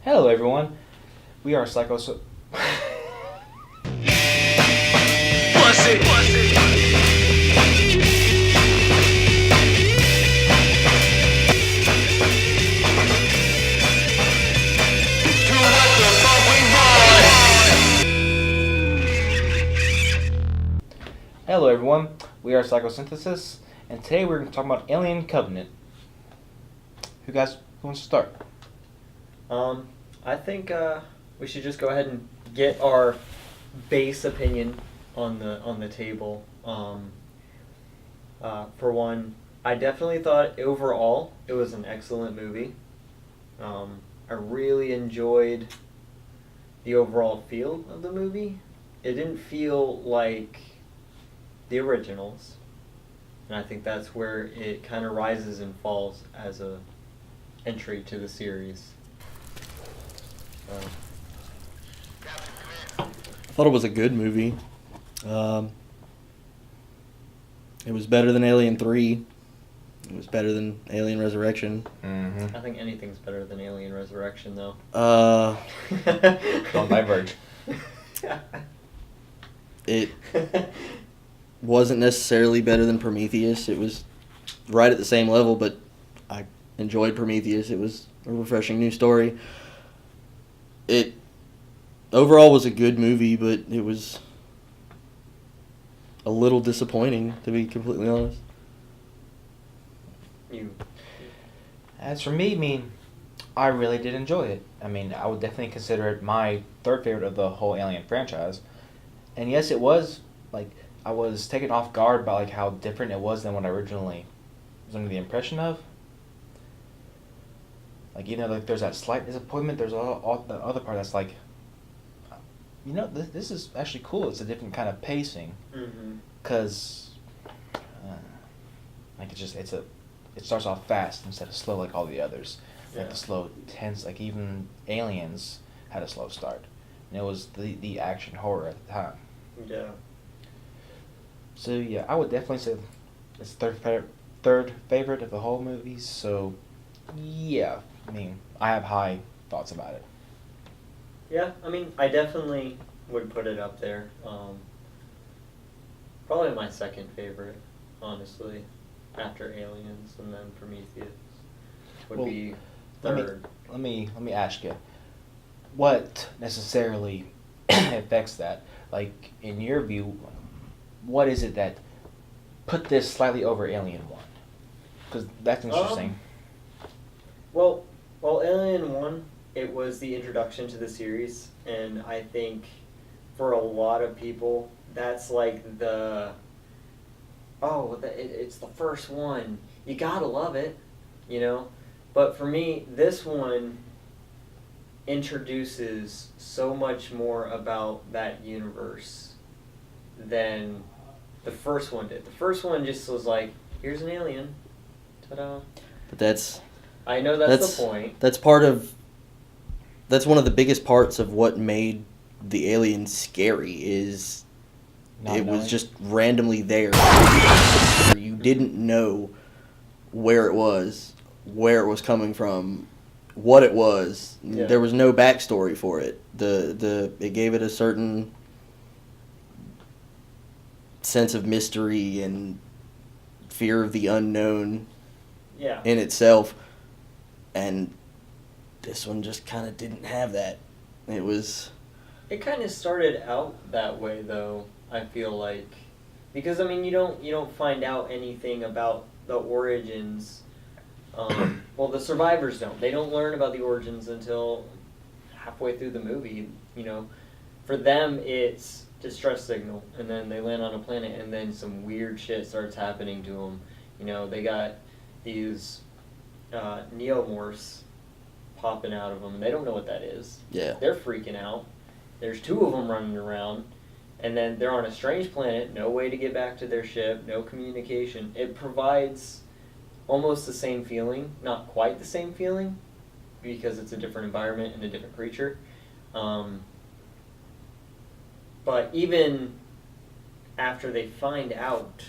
Hello, everyone. We are Psycho. Hello, everyone. We are Psychosynthesis, and today we're going to talk about Alien Covenant. Who wants to start? I think we should just go ahead and get our base opinion on the table. For one, I definitely thought overall it was an excellent movie. I really enjoyed the overall feel of the movie. It didn't feel like the originals, and I think that's where it kind of rises and falls as a entry to the series. I thought it was a good movie. It was better than Alien 3. It was better than Alien Resurrection. Mm-hmm. I think anything's better than Alien Resurrection, though. Don't diverge. It wasn't necessarily better than Prometheus. It was right at the same level, but I enjoyed Prometheus. It was a refreshing new story. It overall was a good movie, but it was a little disappointing, to be completely honest. As for me, I really did enjoy it. I would definitely consider it my third favorite of the whole Alien franchise. And yes, it was, I was taken off guard by, how different it was than what I originally was under the impression of. There's that slight disappointment, there's all the other part that's this is actually cool. It's a different kind of pacing. Because, it starts off fast instead of slow like all the others. Yeah. The slow, tense, even Aliens had a slow start. And it was the action horror at the time. Yeah. So, yeah, I would definitely say it's third favorite of the whole movie. So, yeah, I have high thoughts about it. Yeah, I definitely would put it up there. Probably my second favorite, honestly, after Aliens, and then Prometheus would be third. Let me ask you, what necessarily affects that? In your view, what is it that put this slightly over Alien 1? Because that's interesting. Well, Alien 1, it was the introduction to the series, and I think for a lot of people, that's it's the first one. You gotta love it, But for me, this one introduces so much more about that universe than the first one did. The first one just was here's an alien. Ta-da. But I know that's the point. That's one of the biggest parts of what made the alien scary is was just randomly there. You didn't know where it was coming from, what it was. Yeah. There was no backstory for it. It gave it a certain sense of mystery and fear of the unknown in itself. And this one just kind of didn't have that. It kind of started out that way, though, I feel like. Because, you don't find out anything about the origins. Well, the survivors don't. They don't learn about the origins until halfway through the movie, For them, it's distress signal, and then they land on a planet, and then some weird shit starts happening to them. They got these neomorphs popping out of them, and they don't know what that is. Yeah. They're freaking out. There's two of them running around, and then they're on a strange planet, no way to get back to their ship, no communication. It provides almost the same feeling, not quite the same feeling, because it's a different environment and a different creature. But even after they find out,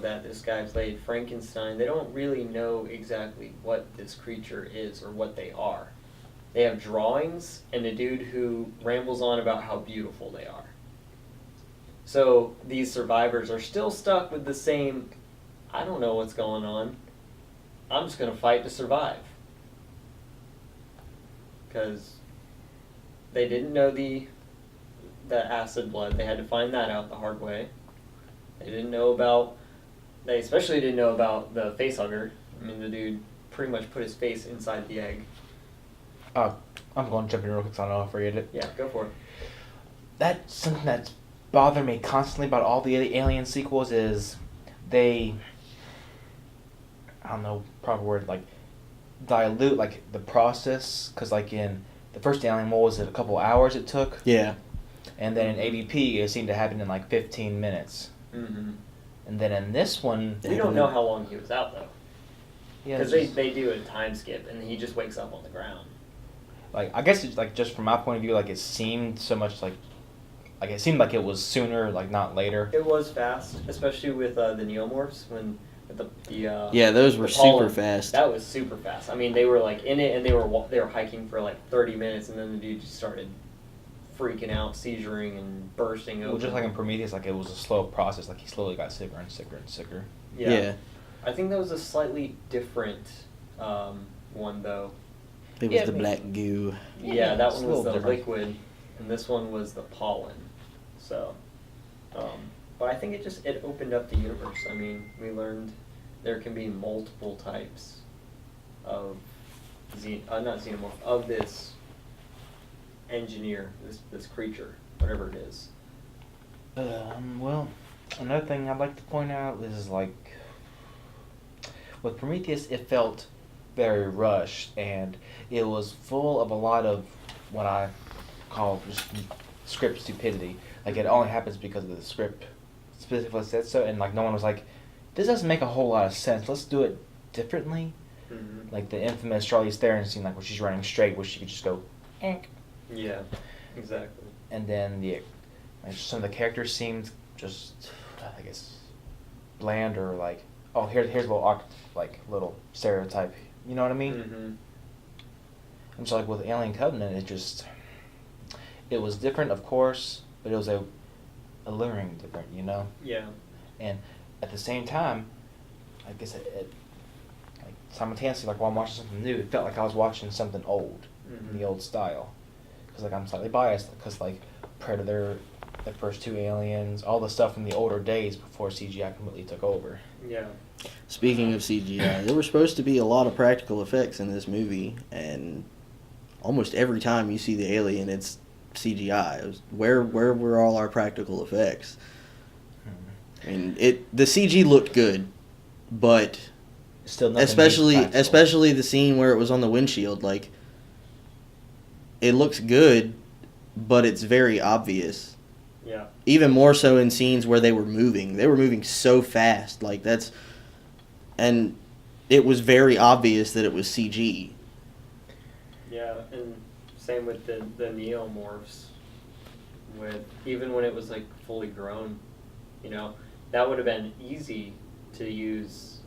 that this guy played Frankenstein, they don't really know exactly what this creature is or what they are. they have drawings and a dude who rambles on about how beautiful they are. So these survivors are still stuck with the same, I don't know what's going on. I'm just going to fight to survive. Because they didn't know the acid blood. They had to find that out the hard way. They especially didn't know about the facehugger. I mean, the dude pretty much put his face inside the egg. I'm going to jump in real quick so I don't know if I read it. Yeah, go for it. That's something that's bothered me constantly about all the Alien sequels is they, I don't know proper word, like dilute like the process, because like in the first Alien, what was it, a couple hours it took? Yeah. And then in AVP it seemed to happen in like 15 minutes. Mm-hmm. And then in this one, we don't know how long he was out though. Yeah, because they do a time skip and he just wakes up on the ground. Like, I guess it's like, just from my point of view, like it seemed so much like it seemed like it was sooner, like not later. It was fast, especially with the neomorphs when with the yeah, those were super fast. That was super fast. I mean, they were like in it and they were hiking for like 30 minutes and then the dude just started freaking out, seizuring and bursting open. Well, just like in Prometheus, like it was a slow process. Like he slowly got sicker and sicker and sicker. Yeah. I think that was a slightly different one though. It was the black goo. Yeah, that one was the different. liquid, and this one was the pollen. So, but I think it opened up the universe. I mean, we learned there can be multiple types of not xenomorph, of this engineer, this creature, whatever it is. Well, another thing I'd like to point out is like with Prometheus, it felt very rushed, and it was full of a lot of what I call just script stupidity. Like it only happens because of the script specifically said so, and like no one was like, this doesn't make a whole lot of sense. Let's do it differently. Mm-hmm. Like the infamous Charlize Theron scene, like where she's running straight, where she could just go, Ink. Yeah, exactly. And then some of the characters seemed just, I guess, bland, or like, oh, here's a little stereotype. You know what I mean? Mm-hmm. And so like with Alien Covenant, it was different, of course, but it was alluring different, you know? Yeah. And at the same time, I guess it like simultaneously, like while I'm watching something new, it felt like I was watching something old, in the old style. Because like I'm slightly biased, because like Predator, the first two Aliens, all the stuff from the older days before CGI completely took over. Yeah. Speaking of CGI, there were supposed to be a lot of practical effects in this movie, and almost every time you see the alien, it's CGI. Where were all our practical effects? I mean, the CG looked good, but still especially the scene where it was on the windshield, like it looks good, but it's very obvious. Yeah. Even more so in scenes where they were moving. They were moving so fast, and it was very obvious that it was CG. Yeah, and same with the neomorphs. Even when it was like fully grown, you know, that would have been easy to use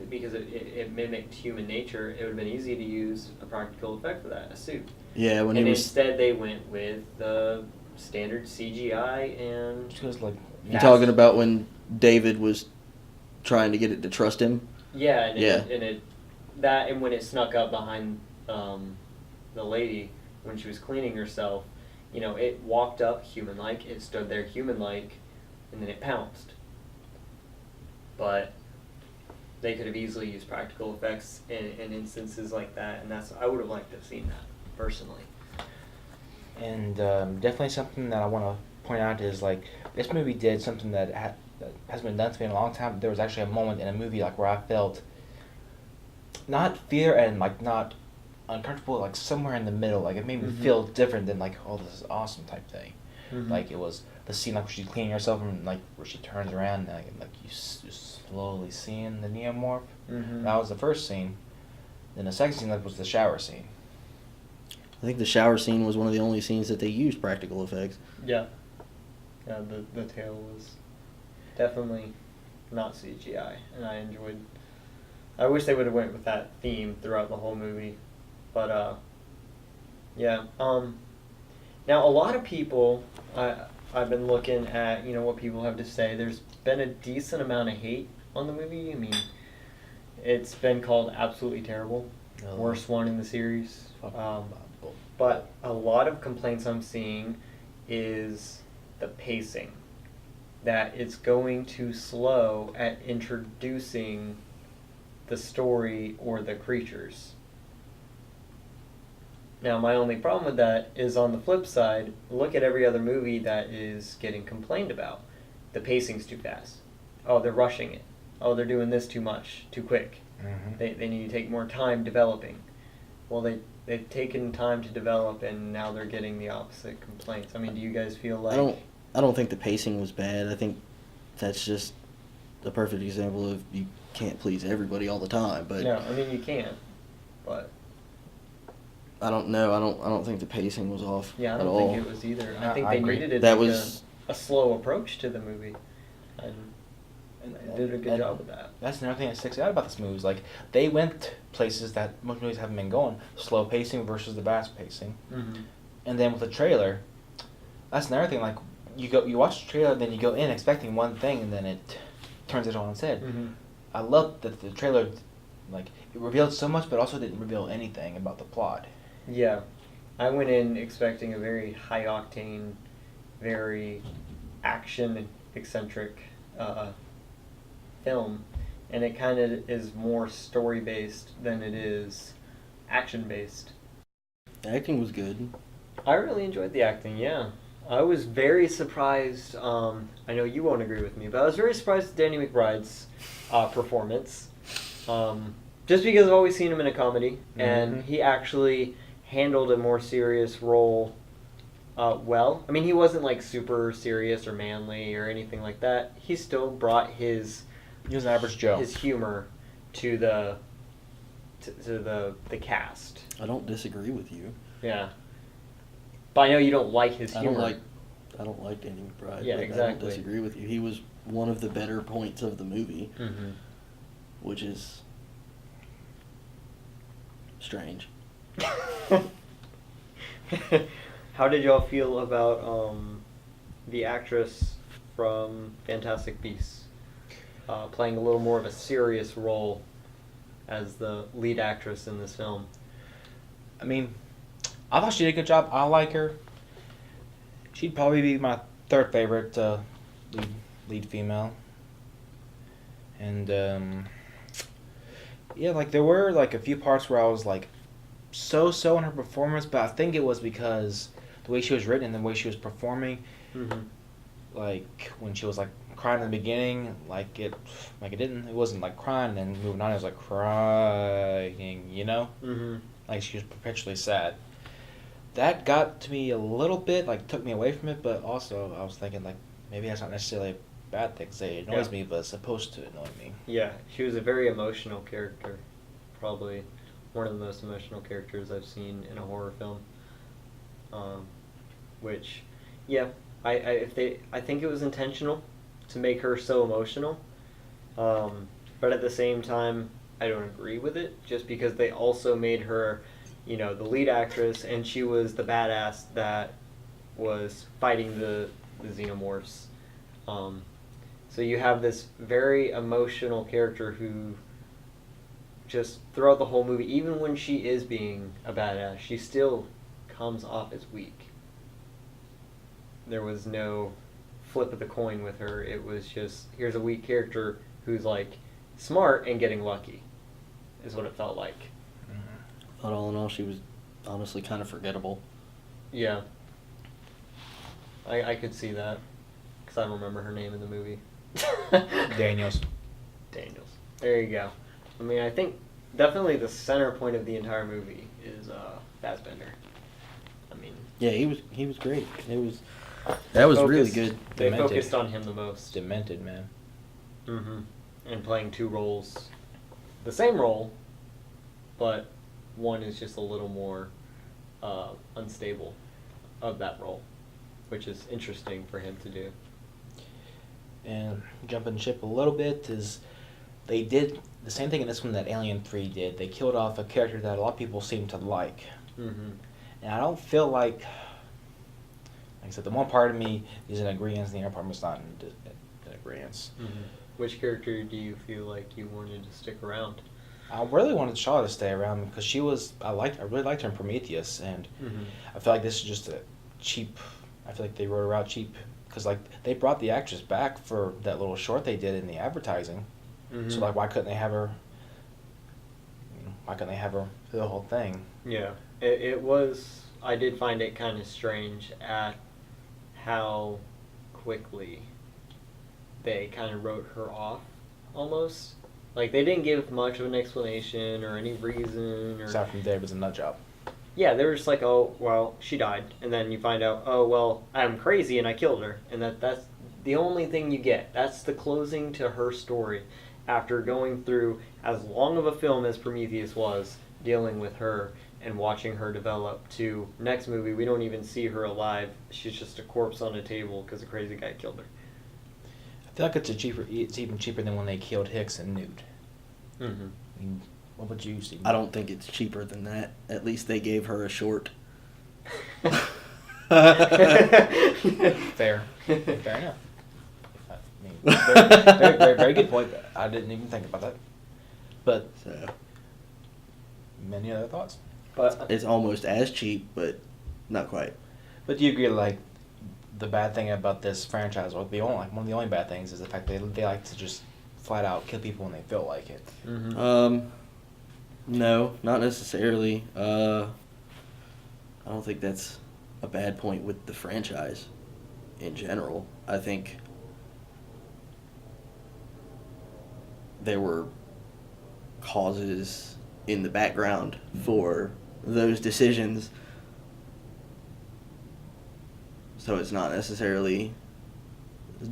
because it mimicked human nature. It would have been easy to use a practical effect for that, a suit. Yeah, instead they went with the standard CGI and. Just like you're talking about when David was trying to get it to trust him. Yeah, and when it snuck up behind the lady when she was cleaning herself, you know, it walked up human-like, it stood there human-like, and then it pounced. But they could have easily used practical effects in instances like that, and I would have liked to have seen that, personally. And definitely something that I want to point out is, like, this movie did something that hasn't been done to me in a long time. There was actually a moment in a movie, like, where I felt not fear and, like, not uncomfortable, like, somewhere in the middle. Like, it made me feel different than, like, oh, this is awesome type thing. Mm-hmm. Like, it was the scene, like, where she's cleaning herself and, like, where she turns around and, like you slowly seeing the neomorph. Mm-hmm. That was the first scene. Then the second scene, like, was the shower scene. I think the shower scene was one of the only scenes that they used practical effects. Yeah. Yeah, the tail was definitely not CGI, and I wish they would have went with that theme throughout the whole movie, but Yeah. Now a lot of people, I've been looking at, what people have to say. There's been a decent amount of hate on the movie. I mean, it's been called absolutely terrible, worst one in the series. But a lot of complaints I'm seeing is the pacing. That it's going too slow at introducing the story or the creatures. Now, my only problem with that is on the flip side, look at every other movie that is getting complained about. The pacing's too fast. Oh, they're rushing it. Oh, they're doing this too much, too quick. Mm-hmm. They need to take more time developing. Well, they've taken time to develop, and now they're getting the opposite complaints. I mean, do you guys feel like... I don't think the pacing was bad. I think that's just a perfect example of you can't please everybody all the time. But no, I mean, you can't, but... I don't know. I don't think the pacing was off. Yeah, I at don't all. think it was either. No, I think I they agree. needed it That like was a slow approach to the movie, and they did a good job with that. That's another thing that sticks out about this movie is like they went places that most movies haven't been going. Slow pacing versus the fast pacing, Mm-hmm. and then with the trailer, that's another thing. Like you watch the trailer, then you go in expecting one thing, and then it turns it on its head. Mm-hmm. I love that the trailer, like it revealed so much, but also didn't reveal anything about the plot. Yeah. I went in expecting a very high-octane, very action-eccentric film, and it kind of is more story-based than it is action-based. The acting was good. I really enjoyed the acting, yeah. I was very surprised, I know you won't agree with me, but I was very surprised at Danny McBride's performance, just because I've always seen him in a comedy, and he actually... handled a more serious role well. I mean, he wasn't like super serious or manly or anything like that. He still brought He was an average Joe. his humor to the cast. I don't disagree with you. Yeah. But I know you don't like his humor. I don't like Danny McBride. Yeah, but exactly. I don't disagree with you. He was one of the better points of the movie, Mm-hmm. which is strange. How did y'all feel about the actress from Fantastic Beasts playing a little more of a serious role as the lead actress in this film? I mean, I thought she did a good job. I like her. She'd probably be my third favorite lead female. And yeah, like there were like a few parts where I was like so in her performance, but I think it was because the way she was written and the way she was performing. Mm-hmm. Like when she was like crying in the beginning, it wasn't like crying and then moving on, it was like crying, you know? Mm-hmm. Like she was perpetually sad. That got to me a little bit, like took me away from it, but also I was thinking like maybe that's not necessarily a bad thing, because it annoys me, but it's supposed to annoy me. Yeah, she was a very emotional character. Probably one of the most emotional characters I've seen in a horror film. Which, yeah, I think it was intentional to make her so emotional. But at the same time, I don't agree with it, just because they also made her, the lead actress, and she was the badass that was fighting the xenomorphs. So you have this very emotional character who just throughout the whole movie, even when she is being a badass, she still comes off as weak. There was no flip of the coin with her. It was just, here's a weak character who's like smart and getting lucky, is what it felt like. I thought all in all she was honestly kind of forgettable. Yeah. I could see that, because I don't remember her name in the movie. Daniels. There you go. I mean, I think definitely the center point of the entire movie is Fassbender. I mean, yeah, he was great. That was really good. They Demented. focused on him the most. Demented, man. Mm-hmm. And playing two roles, the same role, but one is just a little more unstable of that role, which is interesting for him to do. And jumping ship a little bit is they did the same thing in this one that Alien 3 did. They killed off a character that a lot of people seem to like. Mm-hmm. And I don't feel like I said, the one part of me is in agreement, and the other part of me is not in agreement. Mm-hmm. Which character do you feel like you wanted to stick around? I really wanted Shaw to stay around because she was. I really liked her in Prometheus, and I feel like this is just a cheap. I feel like they wrote her out cheap because like they brought the actress back for that little short they did in the advertising. So like, why couldn't they have her? Why couldn't they have her for the whole thing? Yeah, it was. I did find it kind of strange at how quickly they kind of wrote her off, almost. Like, they didn't give much of an explanation or any reason. Or Aside from Dave was a nut job. Yeah, they were just like, oh, well, she died. And then you find out, oh, well, I'm crazy and I killed her. And that's the only thing you get. That's the closing to her story. After going through as long of a film as Prometheus was, dealing with her and watching her develop, to next movie, we don't even see her alive. She's just a corpse on a table because a crazy guy killed her. I feel like it's even cheaper than when they killed Hicks and Nude. Mm-hmm. I mean, what would you see? I don't think it's cheaper than that. At least they gave her a short. Fair enough. I mean, very good point. I didn't even think about that. But So many other thoughts. But it's almost as cheap, but not quite. But do you agree, like, the bad thing about this franchise, or one of the only bad things, is the fact they like to just flat out kill people when they feel like it? No, not necessarily. I don't think that's a bad point with the franchise in general. I think there were causes in the background for those decisions. So it's not necessarily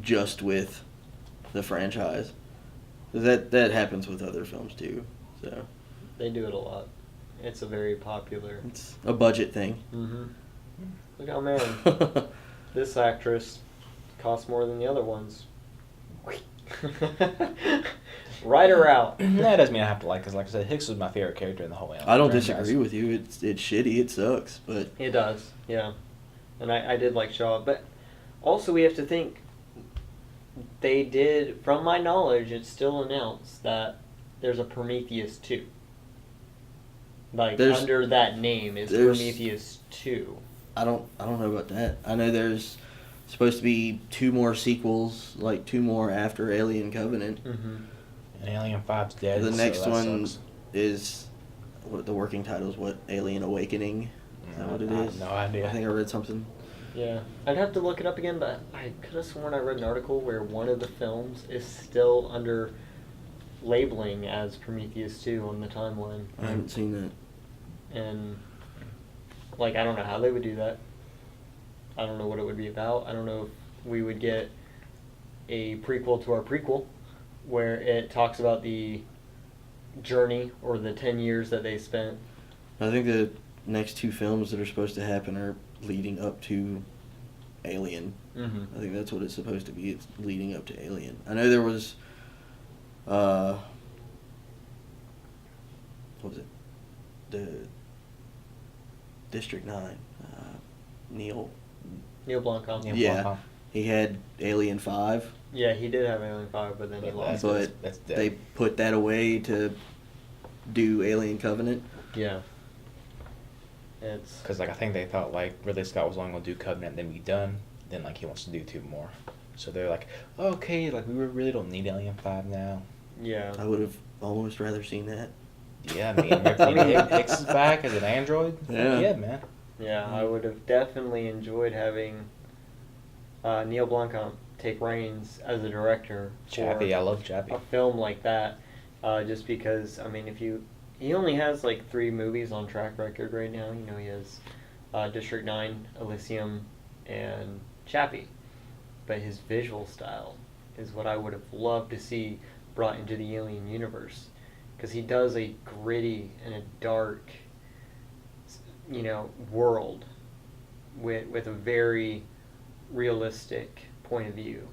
just with the franchise. That happens with other films too. So they do it a lot. It's a very popular. it's a budget thing. Mm-hmm. Look how, man, this actress costs more than the other ones. Write her out. That doesn't mean I have to like, because like I said, Hicks was my favorite character in the whole Alien I don't franchise. disagree with you. It's shitty. It sucks, but It does, yeah. And I did like Shaw, but also we have to think they did, from my knowledge, it's still announced that there's a Prometheus 2. Like, under that name is Prometheus 2. I don't know about that. I know there's supposed to be 2 more sequels, like 2 more after Alien Covenant. Mm-hmm. And Alien 5's dead. The next so that one sucks. is, what the working title is, what, Alien Awakening? Is that what it I is? have no idea. I think I read something. Yeah. I'd have to look it up again, but I could have sworn I read an article where one of the films is still under labeling as Prometheus 2 on the timeline. I haven't seen that. And, like, I don't know how they would do that. I don't know what it would be about. I don't know if we would get a prequel to our prequel where it talks about the journey or the 10 years that they spent. I think the next 2 films that are supposed to happen are leading up to Alien. Mm-hmm. I think that's what it's supposed to be. It's leading up to Alien. I know there was, what was it? The District 9. Neil Blomkamp. Yeah. He had Alien 5. Yeah, he did have Alien 5, but then he But lost. that's dead. They put that away to do Alien Covenant. Yeah. It's Because like I think they thought like Ridley Scott was only going to do Covenant and then be done. Then like he wants to do 2 more. So they're like, okay, like we really don't need Alien 5 now. yeah. I would have almost rather seen that. Yeah, I mean, Hicks is back as an android. Yeah. Yeah, man. Yeah, I would have definitely enjoyed having Neil Blomkamp take reins as a director for Chappie, I love Chappie. a film like that. Just because, I mean, he only has like 3 movies on track record right now. You know, he has District 9, Elysium, and Chappie. But his visual style is what I would have loved to see brought into the Alien universe. Because he does a gritty and a dark, world with a very realistic point of view.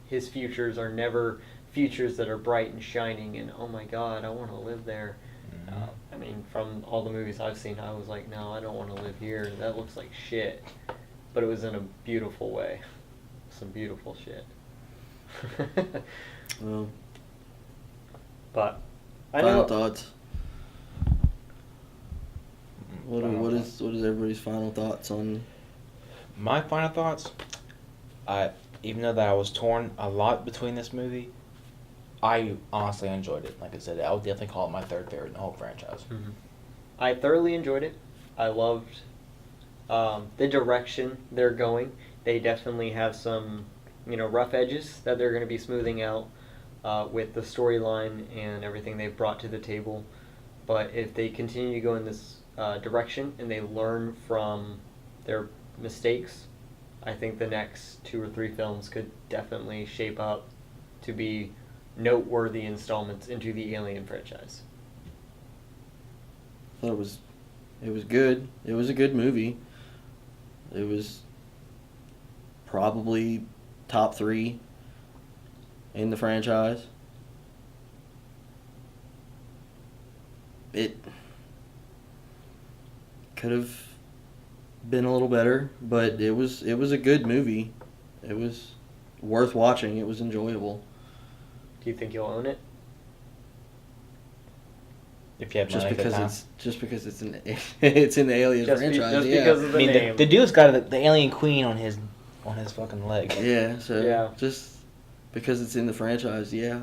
His futures are never futures that are bright and shining and, oh my god, I want to live there. Mm-hmm. I mean, from all the movies I've seen, I was like, no, I don't want to live here. That looks like shit. But it was in a beautiful way. Some beautiful shit. Well, but I final know. thoughts. What is everybody's final thoughts on? My final thoughts. Even though that I was torn a lot between this movie, I honestly enjoyed it. Like I said, I would definitely call it my third favorite in the whole franchise. Mm-hmm. I thoroughly enjoyed it. I loved the direction they're going. They definitely have some, rough edges that they're going to be smoothing out with the storyline and everything they've brought to the table. But if they continue to go in this direction and they learn from their mistakes, I think the next 2 or 3 films could definitely shape up to be noteworthy installments into the Alien franchise. I thought it was good. It was a good movie. It was probably top 3 in the franchise. It could have been a little better, but it was a good movie. It was worth watching. It was enjoyable. Do you think you'll own it? If you have Just money at the time. because it's it's in the Alien franchise. Just yeah. because of the name. The dude's got the alien queen on his fucking leg. Yeah, so Yeah. just because it's in the franchise, yeah.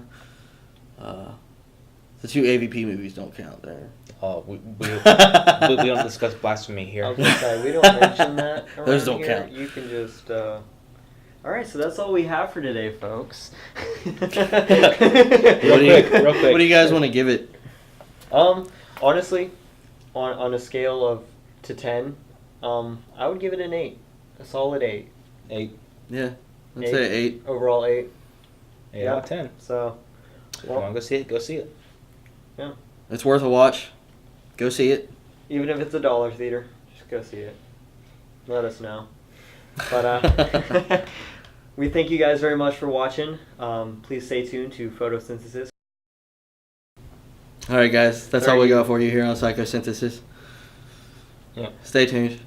The 2 AVP movies don't count there. Oh, we don't discuss blasphemy here. I was gonna say, we don't mention that around Those don't here. count. You can just. Alright, so that's all we have for today, folks. Real quick. What do you guys want to give it? Honestly, on a scale of to 10, I would give it an 8. A solid 8. 8. Yeah, let's say 8. Overall 8. 8 out of 10. So, If you want to go see it, go see it. yeah. It's worth a watch. Go see it. Even if it's a dollar theater, just go see it. Let us know. But we thank you guys very much for watching. Please stay tuned to Photosynthesis. All right, guys. That's all we got for you here on Psychosynthesis. Yeah. Stay tuned.